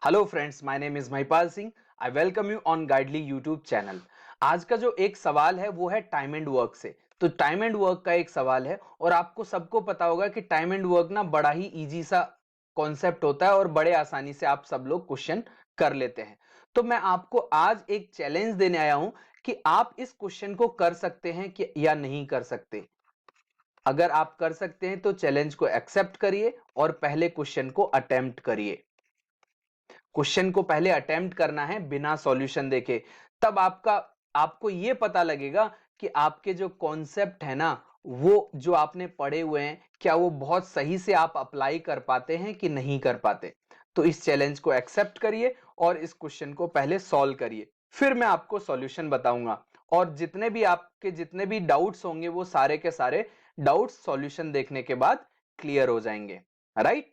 Hello friends, my name is Mahipal Singh. I welcome you on गाइडली YouTube channel. आज का जो एक सवाल है वो है टाइम एंड वर्क से। तो टाइम एंड वर्क का एक सवाल है और आपको सबको पता होगा कि टाइम एंड वर्क ना बड़ा ही इजी सा कॉन्सेप्ट होता है और बड़े आसानी से आप सब लोग क्वेश्चन कर लेते हैं। तो मैं आपको आज एक चैलेंज देने आया हूं कि आप इस क्वेश्चन को कर सकते हैं कि या नहीं कर सकते। अगर आप कर सकते हैं तो चैलेंज को एक्सेप्ट करिए और पहले क्वेश्चन को अटेम्प्ट करिए। क्वेश्चन को पहले अटेम्प्ट करना है बिना सॉल्यूशन देखे, तब आपको यह पता लगेगा कि आपके जो कॉन्सेप्ट है ना, वो जो आपने पढ़े हुए हैं क्या वो बहुत सही से आप अप्लाई कर पाते हैं कि नहीं कर पाते। तो इस चैलेंज को एक्सेप्ट करिए और इस क्वेश्चन को पहले सॉल्व करिए, फिर मैं आपको सॉल्यूशन बताऊंगा और जितने भी डाउट्स होंगे वो सारे के सारे डाउट्स सॉल्यूशन देखने के बाद क्लियर हो जाएंगे। राइट,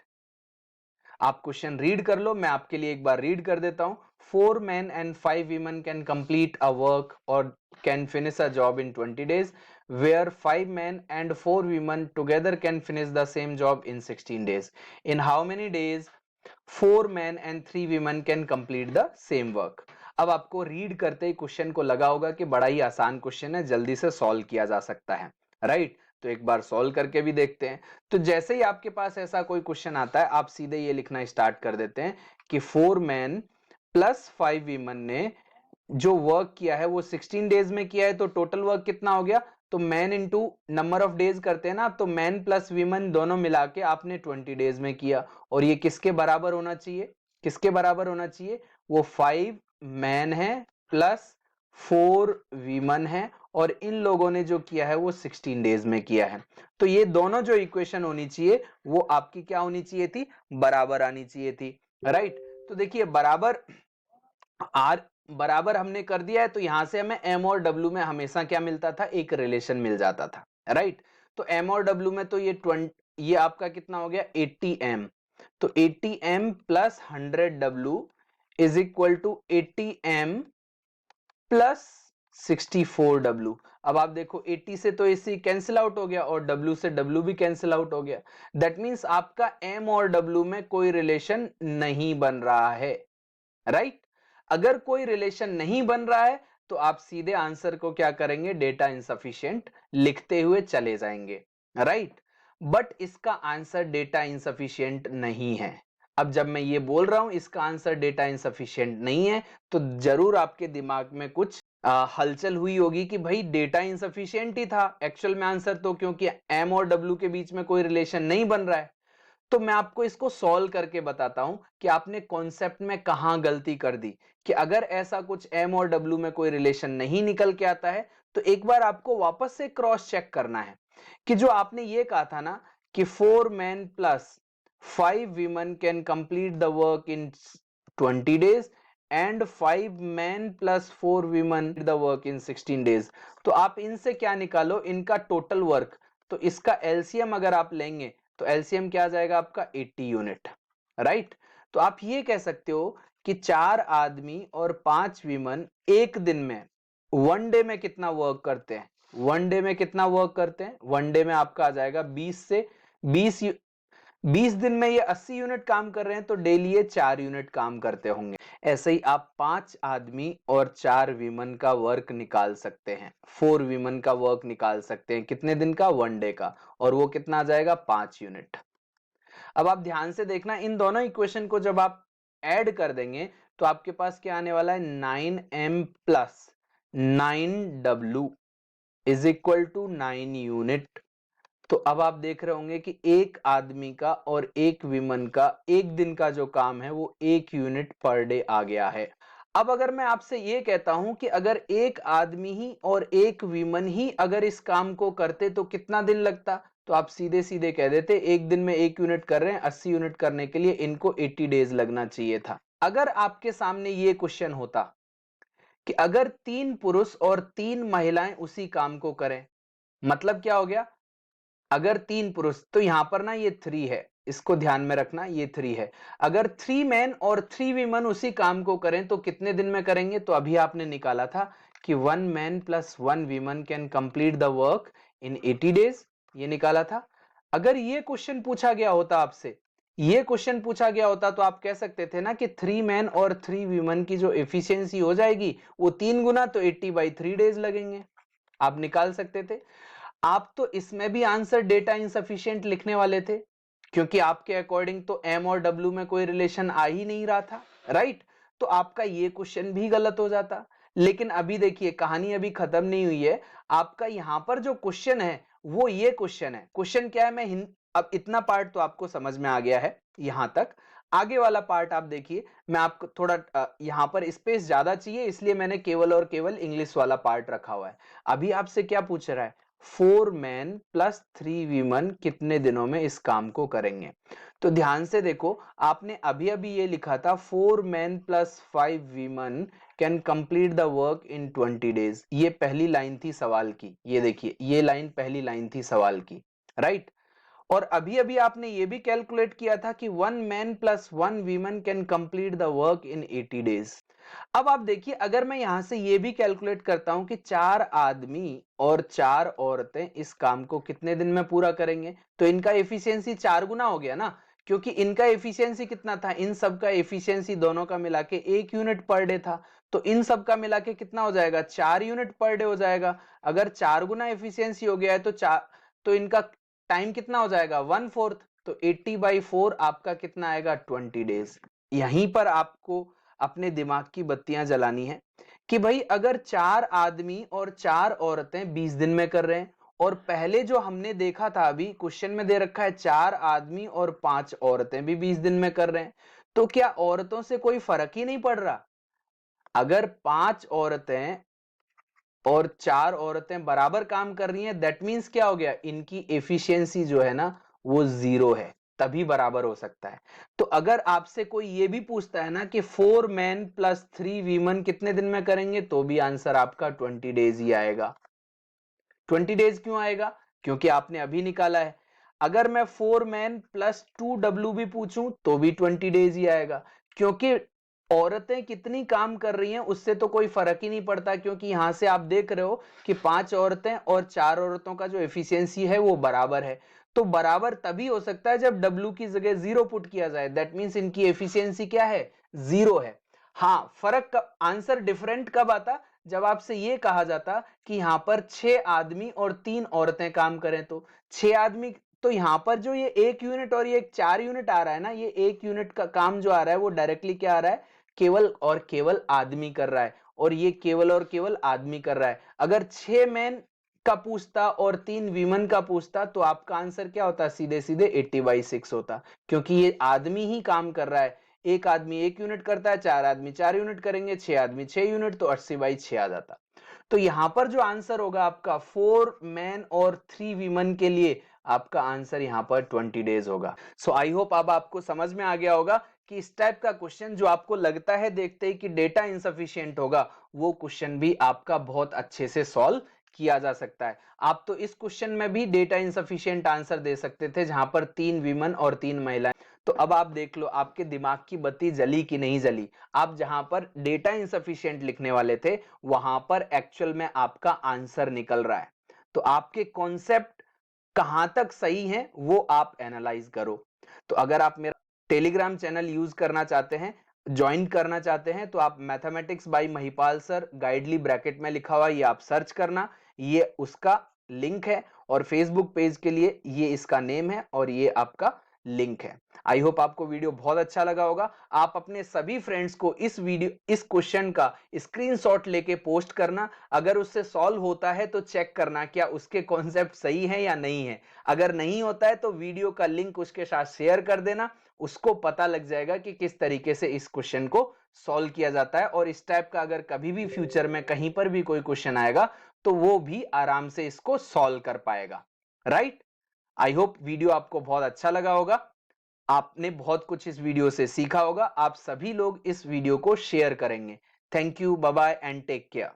आप क्वेश्चन रीड कर लो, मैं आपके लिए एक बार रीड कर देता हूं। 4 men and 5 women can complete a work or can finish a job in 20 days, where 5 men and 4 women together can finish the same job in 16 days. In how many days 4 men and 3 women can complete the same work? अब आपको read करते ही question को लगा होगा कि बड़ा ही आसान question है, जल्दी से सॉल्व किया जा सकता है। राइट, तो एक बार सॉल्व करके भी देखते हैं। तो जैसे ही आपके पास ऐसा कोई क्वेश्चन आता है, आप सीधे ये लिखना स्टार्ट कर देते हैं कि 4 men प्लस 5 women ने जो वर्क किया है वो 16 डेज में किया है। तो टोटल वर्क कितना हो गया? तो man into number of days करते हैं ना, तो मैन प्लस वीमन दोनों मिला के आपने 20 डेज में किया। और ये किसके बराबर होना चाहिए? किसके बराबर होना चाहिए? वो 5 मैन है प्लस 4 वीमन है और इन लोगों ने जो किया है वो 16 डेज में किया है। तो ये दोनों जो इक्वेशन होनी चाहिए वो आपकी क्या होनी चाहिए थी? बराबर आनी चाहिए थी। राइट, तो देखिए बराबर हमने कर दिया है, तो यहां से हमें एम और डब्ल्यू में हमेशा क्या मिलता था? एक रिलेशन मिल जाता था। राइट, तो एम और डब्ल्यू में तो ये आपका कितना हो गया? 80 m। तो 80 m plus 100 w is equal to 80 m plus 64 w। अब आप देखो 80 से तो AC कैंसिल आउट हो गया और W से W भी कैंसिल आउट हो गया। दैट मीन्स आपका M और W में कोई रिलेशन नहीं बन रहा है। राइट, अगर कोई रिलेशन नहीं बन रहा है तो आप सीधे आंसर को क्या करेंगे? डेटा इनसफिशिएंट लिखते हुए चले जाएंगे। राइट, बट इसका आंसर डेटा इनसफिशिएंट नहीं है। अब जब मैं ये बोल रहा हूं इसका आंसर डेटा इनसफिशिएंट नहीं है, तो जरूर आपके दिमाग में कुछ हलचल हुई होगी कि भाई डेटा इनसफिशिएंट ही था एक्चुअल में आंसर, तो क्योंकि एम और डब्ल्यू के बीच में कोई रिलेशन नहीं बन रहा है। तो मैं आपको इसको सॉल्व करके बताता हूं कि आपने कॉन्सेप्ट में कहां गलती कर दी। कि अगर ऐसा कुछ एम और डब्ल्यू में कोई रिलेशन नहीं निकल के आता है तो एक बार आपको वापस से क्रॉस चेक करना है कि जो आपने ये कहा था ना कि 4 men plus 5 women can complete the work in 20 days and 5 men plus 4 women the work in 16 days। तो आप इनसे क्या निकालो? इनका टोटल वर्क। तो इसका एलसीएम अगर आप लेंगे तो एलसीएम क्या आ जाएगा आपका? 80 यूनिट। राइट, तो आप ये कह सकते हो कि 4 आदमी और 5 वीमन एक दिन में 1 डे में कितना वर्क करते हैं? 1 डे में कितना वर्क करते हैं? 1 डे में आपका आ जाएगा 20 दिन में ये 80 यूनिट काम कर रहे हैं तो डेली ये 4 यूनिट काम करते होंगे। ऐसे ही आप 5 आदमी और 4 वीमन का वर्क निकाल सकते हैं। 4 वीमन का वर्क निकाल सकते हैं कितने दिन का? 1 डे का, और वो कितना आ जाएगा? 5 यूनिट। अब आप ध्यान से देखना, इन दोनों इक्वेशन को जब आप ऐड कर देंगे तो आपके पास क्या आने वाला है? 9m plus 9w is equal to 9 unit. तो अब आप देख रहे होंगे कि एक आदमी का और एक विमन का एक दिन का जो काम है वो 1 यूनिट पर डे आ गया है। अब अगर मैं आपसे ये कहता हूं कि अगर एक आदमी ही और एक विमन ही अगर इस काम को करते तो कितना दिन लगता? तो आप सीधे सीधे कह देते एक दिन में 1 यूनिट कर रहे हैं, 80 यूनिट करने के लिए इनको 80 डेज लगना चाहिए था। अगर आपके सामने ये क्वेश्चन होता कि अगर 3 पुरुष और 3 महिलाएं उसी काम को करें, मतलब क्या हो गया? अगर 3 पुरुष, तो यहां पर ना ये 3 है, इसको ध्यान में रखना, ये 3 है। अगर 3 men और 3 women उसी काम को करें तो कितने दिन में करेंगे? तो अभी आपने निकाला था कि 1 man plus 1 woman can complete the work in 80 days, ये निकाला था। अगर ये क्वेश्चन पूछा गया होता आपसे ये क्वेश्चन पूछा गया होता तो आप कह सकते थे ना कि 3 मैन और 3 वीमन की जो एफिशिएंसी हो जाएगी वो 3 गुना, तो 80/3 डेज लगेंगे, आप निकाल सकते थे। आप तो इसमें भी आंसर डेटा इनसफिशिएंट लिखने वाले थे, क्योंकि आपके अकॉर्डिंग तो एम और डब्ल्यू में कोई रिलेशन आ ही नहीं रहा था, राइट। तो आपका ये क्वेश्चन भी गलत हो जाता। लेकिन अभी देखिए, कहानी अभी खत्म नहीं हुई है। आपका यहां पर जो क्वेश्चन है वो ये क्वेश्चन है। क्वेश्चन क्या है, अब इतना पार्ट तो आपको समझ में आ गया है यहां तक। आगे वाला पार्ट आप देखिए, मैं आपको थोड़ा यहां पर स्पेस ज्यादा चाहिए, इसलिए मैंने केवल और केवल इंग्लिश वाला पार्ट रखा हुआ है। अभी आपसे क्या पूछ रहा है, 4 मैन प्लस 3 वीमन कितने दिनों में इस काम को करेंगे। तो ध्यान से देखो, आपने अभी अभी ये लिखा था 4 man plus 5 women can complete the work in 20 days. ये पहली लाइन थी सवाल की, ये देखिए, ये लाइन पहली लाइन थी सवाल की, राइट। और अभी अभी आपने ये भी कैलकुलेट किया था कि 1 man plus 1 women can complete the work in 80 days. अब आप देखिए, अगर मैं यहां से ये भी कैलकुलेट करता हूं कि 4 आदमी और 4 औरतें इस काम को कितने दिन में पूरा करेंगे, तो इनका एफिशिएंसी 4 गुना हो गया ना। क्योंकि इनका एफिशिएंसी कितना था, इन सब का एफिशिएंसी दोनों का मिला के 1 यूनिट पर डे था, तो इन सब का मिला के कितना हो जाएगा, 4 यूनिट पर डे हो जाएगा। अगर 4 गुना एफिशिएंसी हो गया है तो तो इनका टाइम कितना हो जाएगा, 1/4। तो 80/4 आपका कितना आएगा, 20 डेज। यहीं पर आपको अपने दिमाग की बत्तियां जलानी है कि भाई, अगर 4 आदमी और 4 औरतें 20 दिन में कर रहे हैं, और पहले जो हमने देखा था, अभी क्वेश्चन में दे रखा है 4 आदमी और 5 औरतें भी 20 दिन में कर रहे हैं, तो क्या औरतों से कोई फर्क ही नहीं पड़ रहा। अगर 5 औरतें और 4 औरतें बराबर काम कर रही हैं, दैट मींस क्या हो गया, इनकी एफिशिएंसी जो है ना वो 0 है, तभी बराबर हो सकता है। तो अगर आपसे कोई ये भी पूछता है ना कि 4 मैन प्लस 3 वीमन कितने दिन में करेंगे, तो भी आंसर आपका 20 डेज ही आएगा। 20 डेज क्यों आएगा, क्योंकि आपने अभी निकाला है। अगर मैं 4 मैन प्लस 2 डब्ल्यू भी पूछूं तो भी 20 डेज ही आएगा, क्योंकि औरतें कितनी काम कर रही हैं उससे तो कोई फर्क ही नहीं पड़ता, क्योंकि यहां से आप देख रहे हो कि 5 औरतें और 4 औरतों का जो एफिशिएंसी है वो बराबर है। तो बराबर तभी हो सकता है जब W की जगह 0 पुट किया जाए, दैट मींस इनकी एफिशिएंसी क्या है, 0 है। हाँ, फर्क आंसर डिफरेंट कब आता, जब आपसे ये कहा जाता कि यहां पर 6 आदमी और 3 औरतें काम करें, तो 6 आदमी, तो यहां पर जो ये 1 यूनिट और ये 4 यूनिट आ रहा है ना, ये 1 यूनिट का काम जो आ रहा है वो डायरेक्टली क्या आ रहा है, केवल और केवल आदमी कर रहा है, और ये केवल और केवल आदमी कर रहा है। अगर 6 मैन का पूछता और 3 वीमन का पूछता तो आपका आंसर क्या होता, सीधे सीधे 80/6 होता, क्योंकि ये आदमी ही काम कर रहा है। एक आदमी 1 यूनिट करता है, 4 आदमी 4 यूनिट करेंगे, 6 आदमी 6 यूनिट, तो 80/6 आ जाता। तो यहां पर जो आंसर होगा आपका 4 मैन और 3 वीमन के लिए, आपका आंसर यहां पर 20 डेज होगा। सो आई होप अब आपको समझ में आ गया होगा कि इस टाइप का क्वेश्चन जो आपको लगता है देखते ही कि डेटा इनसफिशिएंट होगा, वो क्वेश्चन भी आपका बहुत अच्छे से सॉल्व किया जा सकता है। आप तो इस क्वेश्चन में भी डेटा इनसफिशिएंट आंसर दे सकते थे, जहां पर 3 वीमन और 3 महिलाएं। तो अब आप देख लो आपके दिमाग की बत्ती जली कि नहीं जली। आप जहां पर डेटा इनसफिशिएंट लिखने वाले थे, वहां पर एक्चुअल में आपका आंसर निकल रहा है। तो आपके कॉन्सेप्ट कहां तक सही हैं वो आप एनालाइज करो। तो अगर आप मेरा टेलीग्राम चैनल यूज करना चाहते हैं, ज्वाइन करना चाहते हैं, तो आप mathematics bye Mahipal sir गाइडली bracket में लिखा हुआ ये आप सर्च करना, ये उसका लिंक है। और फेसबुक पेज के लिए ये इसका नेम है और ये आपका लिंक है। आई होप आपको वीडियो बहुत अच्छा लगा होगा। आप अपने सभी फ्रेंड्स को इस क्वेश्चन का स्क्रीनशॉट लेके पोस्ट करना। अगर उससे सॉल्व होता है तो चेक करना क्या उसके कॉन्सेप्ट सही है या नहीं है। अगर नहीं होता है तो वीडियो का लिंक उसके साथ शेयर कर देना, उसको पता लग जाएगा कि किस तरीके से इस क्वेश्चन को सॉल्व किया जाता है। और इस टाइप का अगर कभी भी फ्यूचर में कहीं पर भी कोई क्वेश्चन आएगा तो वो भी आराम से इसको सॉल्व कर पाएगा, राइट। आई होप वीडियो आपको बहुत अच्छा लगा होगा, आपने बहुत कुछ इस वीडियो से सीखा होगा। आप सभी लोग इस वीडियो को शेयर करेंगे। Thank you, bye bye and take care.